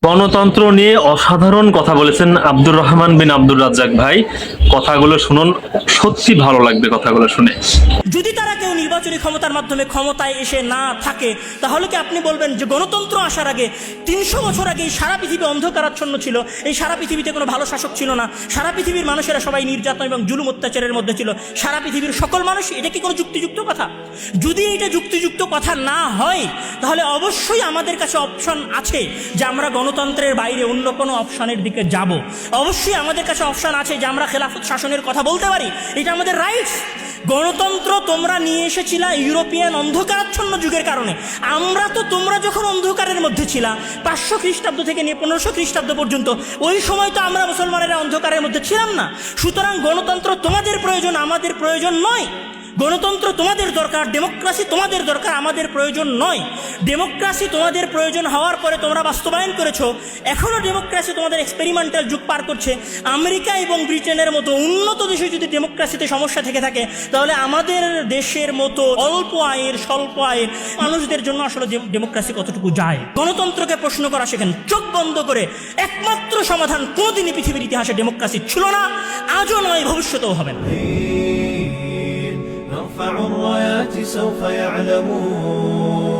গণতন্ত্র নিয়ে অসাধারণ কথা বলেছেন আব্দুর রহমান বিন আব্দুর রাজ্জাক ভাই। কথাগুলো শুনুন, সত্যি ভালো লাগবে কথাগুলো শুনে। যদি তারা কেউ নির্বাচনী ক্ষমতার মাধ্যমে ক্ষমতায় এসে না থাকে, তাহলে কি আপনি বলবেন যে গণতন্ত্র আসার আগে 300 বছর আগে সারা পৃথিবী অন্ধকারাচ্ছন্ন ছিল, এই সারা পৃথিবীতে কোনো ভালো শাসক ছিল না, সারা পৃথিবীর মানুষেরা সবাই নির্যাতন এবং জুলুম অত্যাচারের মধ্যে ছিল, সারা পৃথিবীর সকল মানুষ? এটা কি কোনো যুক্তিযুক্ত কথা? যদি এটা যুক্তিযুক্ত কথা না হয়, তাহলে অবশ্যই আমাদের কাছে অপশন আছে যে আমরা গণতন্ত্রের বাইরে অন্য কোনো অপশনের দিকে যাব। অবশ্যই আমাদের কাছে অপশন আছে যে আমরা খেলাফত শাসনের কথা বলতে পারি, এটা আমাদের রাইটস। গণতন্ত্র তোমরা নিয়ে এসেছিলা ইউরোপিয়ান অন্ধকারাচ্ছন্ন যুগের কারণে। আমরা তো তোমরা যখন অন্ধকারের মধ্যে ছিলা 500 খ্রিস্টাব্দ থেকে নিয়ে 1500 খ্রিস্টাব্দ পর্যন্ত, ওই সময় তো আমরা মুসলমানেরা অন্ধকারের মধ্যে ছিলাম না। সুতরাং গণতন্ত্র তোমাদের প্রয়োজন, আমাদের প্রয়োজন নয়। গণতন্ত্র তোমাদের দরকার, ডেমোক্রেসি তোমাদের দরকার, আমাদের প্রয়োজন নয়। ডেমোক্রেসি তোমাদের প্রয়োজন হওয়ার পরে তোমরা বাস্তবায়ন করেছো, এখনও ডেমোক্রেসি তোমাদের এক্সপেরিমেন্টাল যুগ পার করছে। আমেরিকা এবং ব্রিটেনের মতো উন্নত দেশে যদি ডেমোক্রেসিতে সমস্যা থেকে থাকে, তাহলে আমাদের দেশের মতো অল্প আয়ের স্বল্প আয়ের মানুষদের জন্য আসলে ডেমোক্রেসি কতটুকু যায়? গণতন্ত্রকে প্রশ্ন করা শেখেন চোখ বন্ধ করে। একমাত্র সমাধান কোনোদিনই পৃথিবীর ইতিহাসে ডেমোক্রেসি ছিল না, আজও নয়, ভবিষ্যতেও হবে না। نرفع الرايات سوف يعلمون